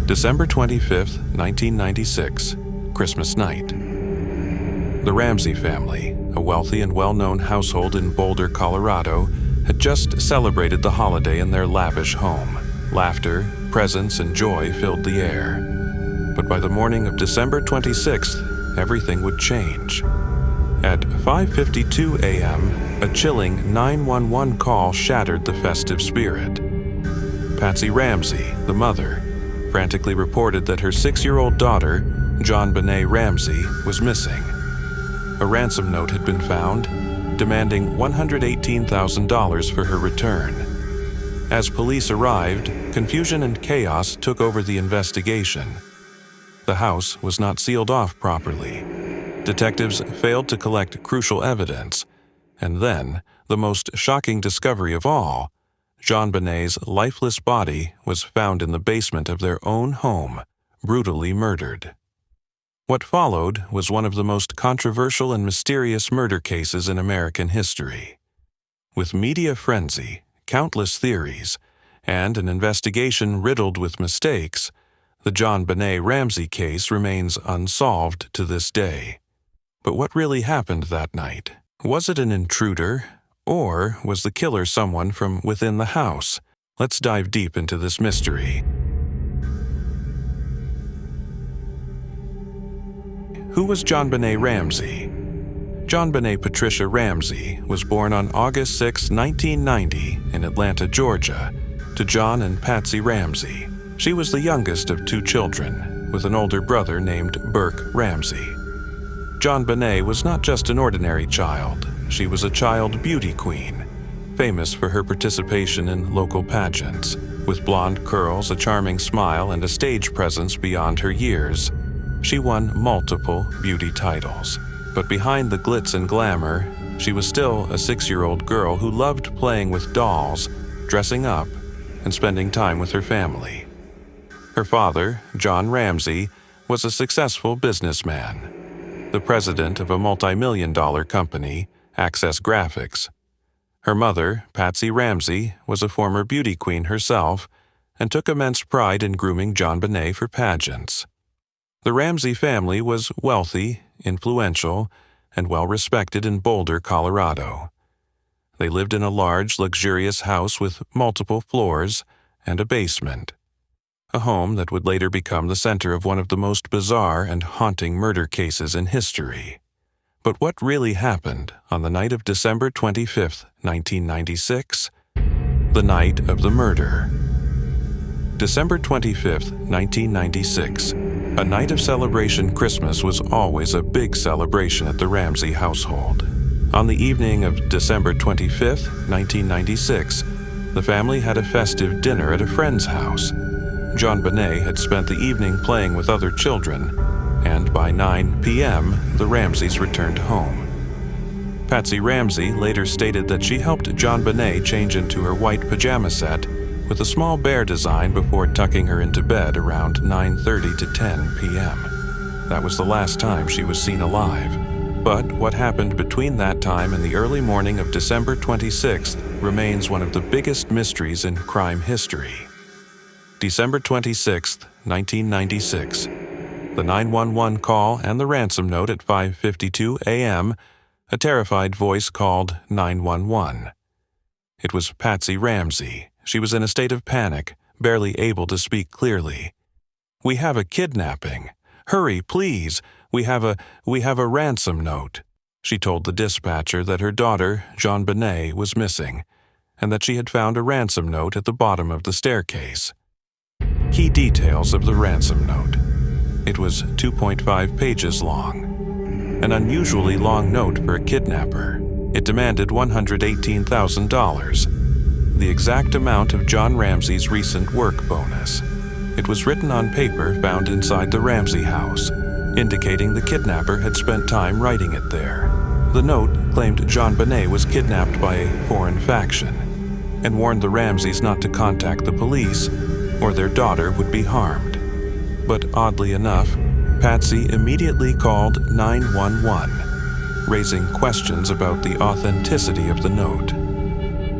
December 25, 1996, Christmas night. The Ramsey family, a wealthy and well-known household in Boulder, Colorado, had just celebrated the holiday in their lavish home. Laughter, presents, and joy filled the air. But by the morning of December 26th, everything would change. At 5:52 a.m., a chilling 911 call shattered the festive spirit. Patsy Ramsey, the mother, frantically reported that her 6-year-old daughter, JonBenét Ramsey, was missing. A ransom note had been found, demanding $118,000 for her return. As police arrived, confusion and chaos took over the investigation. The house was not sealed off properly. Detectives failed to collect crucial evidence. And then, the most shocking discovery of all, JonBenét's lifeless body was found in the basement of their own home, brutally murdered. What followed was one of the most controversial and mysterious murder cases in American history. With media frenzy, countless theories, and an investigation riddled with mistakes, the JonBenét Ramsey case remains unsolved to this day. But what really happened that night? Was it an intruder? Or was the killer someone from within the house? Let's dive deep into this mystery. Who was JonBenét Ramsey? JonBenét Patricia Ramsey was born on August 6, 1990, in Atlanta, Georgia, to John and Patsy Ramsey. She was the youngest of 2 children, with an older brother named Burke Ramsey. JonBenét was not just an ordinary child. She was a child beauty queen, famous for her participation in local pageants. With blonde curls, a charming smile, and a stage presence beyond her years, she won multiple beauty titles. But behind the glitz and glamour, she was still a 6-year-old girl who loved playing with dolls, dressing up, and spending time with her family. Her father, John Ramsey, was a successful businessman, the president of a multi-million-dollar company, Access Graphics. Her mother, Patsy Ramsey, was a former beauty queen herself and took immense pride in grooming JonBenét for pageants. The Ramsey family was wealthy, influential, and well-respected in Boulder, Colorado. They lived in a large, luxurious house with multiple floors and a basement, a home that would later become the center of one of the most bizarre and haunting murder cases in history. But what really happened on the night of December 25, 1996? The night of the murder. December 25, 1996. A night of celebration. Christmas was always a big celebration at the Ramsey household. On the evening of December 25, 1996, the family had a festive dinner at a friend's house. JonBenét had spent the evening playing with other children, and by 9 p.m., the Ramseys returned home. Patsy Ramsey later stated that she helped JonBenét change into her white pajama set with a small bear design before tucking her into bed around 9:30 to 10 p.m. That was the last time she was seen alive. But what happened between that time and the early morning of December 26th remains one of the biggest mysteries in crime history. December 26th, 1996. The 911 call and the ransom note at 5:52 a.m., a terrified voice called 911. It was Patsy Ramsey. She was in a state of panic, barely able to speak clearly. "We have a kidnapping. Hurry, please. We have a ransom note." She told the dispatcher that her daughter, JonBenét, was missing, and that she had found a ransom note at the bottom of the staircase. Key details of the ransom note. It was 2.5 pages long. An unusually long note for a kidnapper. It demanded $118,000, the exact amount of John Ramsey's recent work bonus. It was written on paper found inside the Ramsey house, indicating the kidnapper had spent time writing it there. The note claimed JonBenét was kidnapped by a foreign faction and warned the Ramseys not to contact the police or their daughter would be harmed. But oddly enough, Patsy immediately called 911, raising questions about the authenticity of the note.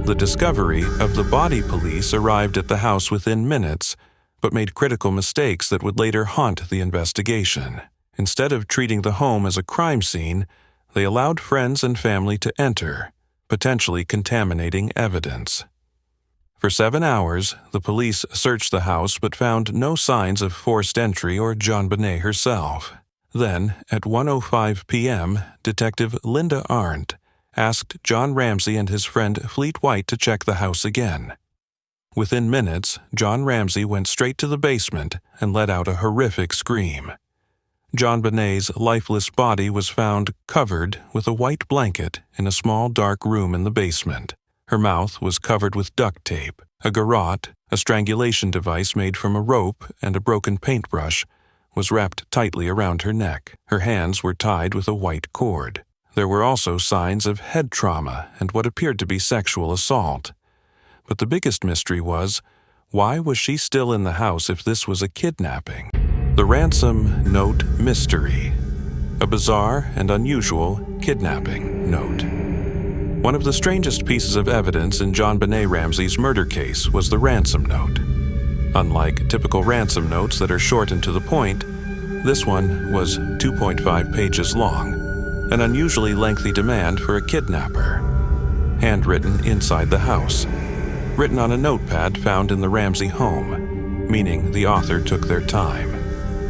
The discovery of the body police arrived at the house within minutes, but made critical mistakes that would later haunt the investigation. Instead of treating the home as a crime scene, they allowed friends and family to enter, potentially contaminating evidence. For 7 hours, the police searched the house but found no signs of forced entry or JonBenét herself. Then, at 1:05 p.m., Detective Linda Arndt asked John Ramsey and his friend Fleet White to check the house again. Within minutes, John Ramsey went straight to the basement and let out a horrific scream. JonBenét's lifeless body was found covered with a white blanket in a small dark room in the basement. Her mouth was covered with duct tape, a garrote, a strangulation device made from a rope, and a broken paintbrush was wrapped tightly around her neck. Her hands were tied with a white cord. There were also signs of head trauma and what appeared to be sexual assault. But the biggest mystery was, why was she still in the house if this was a kidnapping? The Ransom Note Mystery. A bizarre and unusual kidnapping note. One of the strangest pieces of evidence in JonBenét Ramsey's murder case was the ransom note. Unlike typical ransom notes that are short and to the point, this one was 2.5 pages long, an unusually lengthy demand for a kidnapper. Handwritten inside the house, written on a notepad found in the Ramsey home, meaning the author took their time.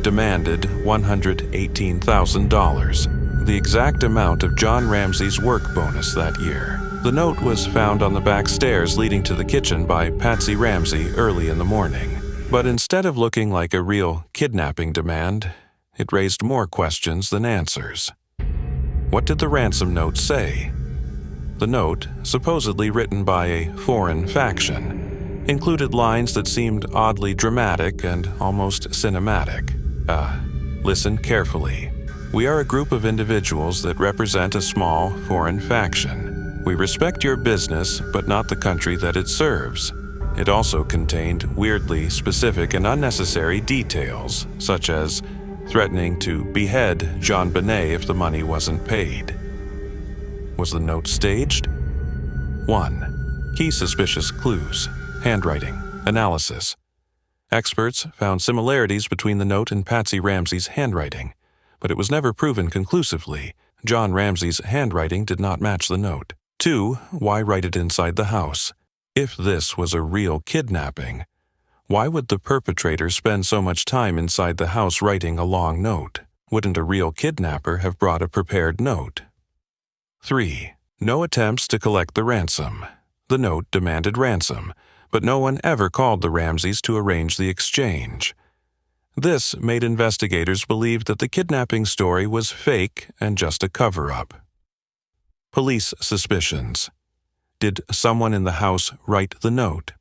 Demanded $118,000, the exact amount of John Ramsey's work bonus that year. The note was found on the back stairs leading to the kitchen by Patsy Ramsey early in the morning. But instead of looking like a real kidnapping demand, it raised more questions than answers. What did the ransom note say? The note, supposedly written by a foreign faction, included lines that seemed oddly dramatic and almost cinematic. Listen carefully. We are a group of individuals that represent a small foreign faction. We respect your business, but not the country that it serves. It also contained weirdly specific and unnecessary details, such as threatening to behead JonBenét if the money wasn't paid. Was the note staged? 1. Key suspicious clues. Handwriting. Analysis. Experts found similarities between the note and Patsy Ramsey's handwriting, but it was never proven conclusively. John Ramsey's handwriting did not match the note. 2. Why write it inside the house? If this was a real kidnapping, why would the perpetrator spend so much time inside the house writing a long note? Wouldn't a real kidnapper have brought a prepared note? 3. No attempts to collect the ransom. The note demanded ransom, but no one ever called the Ramseys to arrange the exchange. This made investigators believe that the kidnapping story was fake and just a cover-up. Police suspicions. Did someone in the house write the note?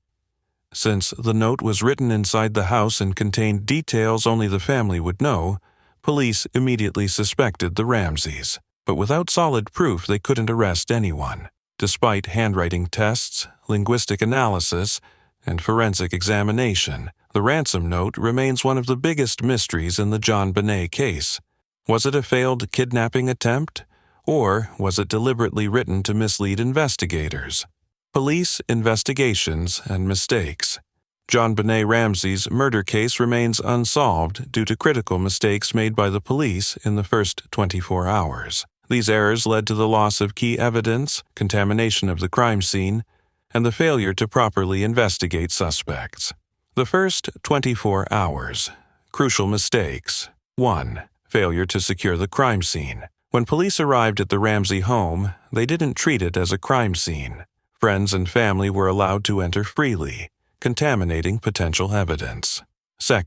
Since the note was written inside the house and contained details only the family would know, police immediately suspected the Ramseys. But without solid proof, they couldn't arrest anyone. Despite handwriting tests, linguistic analysis, and forensic examination, the ransom note remains one of the biggest mysteries in the JonBenét case. Was it a failed kidnapping attempt, or was it deliberately written to mislead investigators? Police investigations and mistakes. JonBenét Ramsey's murder case remains unsolved due to critical mistakes made by the police in the first 24 hours. These errors led to the loss of key evidence, contamination of the crime scene, and the failure to properly investigate suspects. The first 24 hours. Crucial mistakes. 1. Failure to secure the crime scene. When police arrived at the Ramsey home, they didn't treat it as a crime scene. Friends and family were allowed to enter freely, contaminating potential evidence. 2.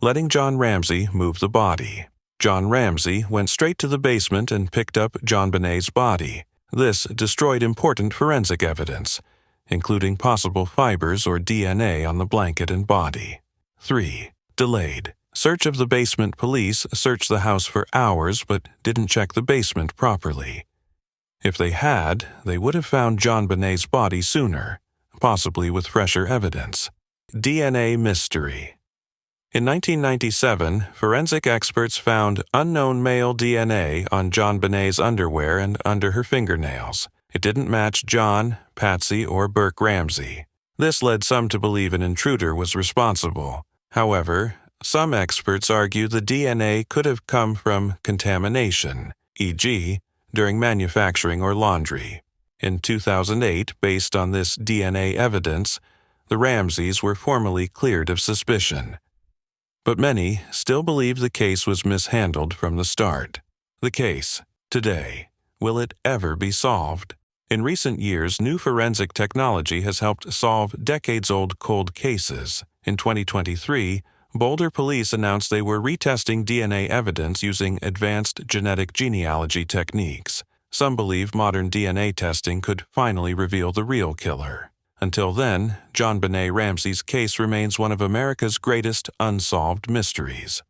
Letting John Ramsey move the body. John Ramsey went straight to the basement and picked up JonBenét's body. This destroyed important forensic evidence, including possible fibers or DNA on the blanket and body. 3. Delayed. Search of the basement police searched the house for hours but didn't check the basement properly. If they had, they would have found JonBenét's body sooner, possibly with fresher evidence. DNA mystery. In 1997, forensic experts found unknown male DNA on JonBenét's underwear and under her fingernails. It didn't match John, Patsy, or Burke Ramsey. This led some to believe an intruder was responsible, However, some experts argue the DNA could have come from contamination, e.g., during manufacturing or laundry. In 2008, based on this DNA evidence, the Ramseys were formally cleared of suspicion. But many still believe the case was mishandled from the start. The case, today, will it ever be solved? In recent years, new forensic technology has helped solve decades-old cold cases. In 2023, Boulder police announced they were retesting DNA evidence using advanced genetic genealogy techniques. Some believe modern DNA testing could finally reveal the real killer. Until then, JonBenét Ramsey's case remains one of America's greatest unsolved mysteries.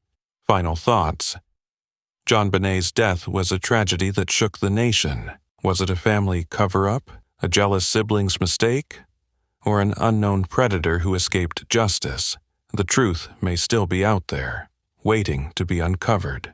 Final thoughts. JonBenét's death was a tragedy that shook the nation. Was it a family cover-up, a jealous sibling's mistake, or an unknown predator who escaped justice? The truth may still be out there, waiting to be uncovered.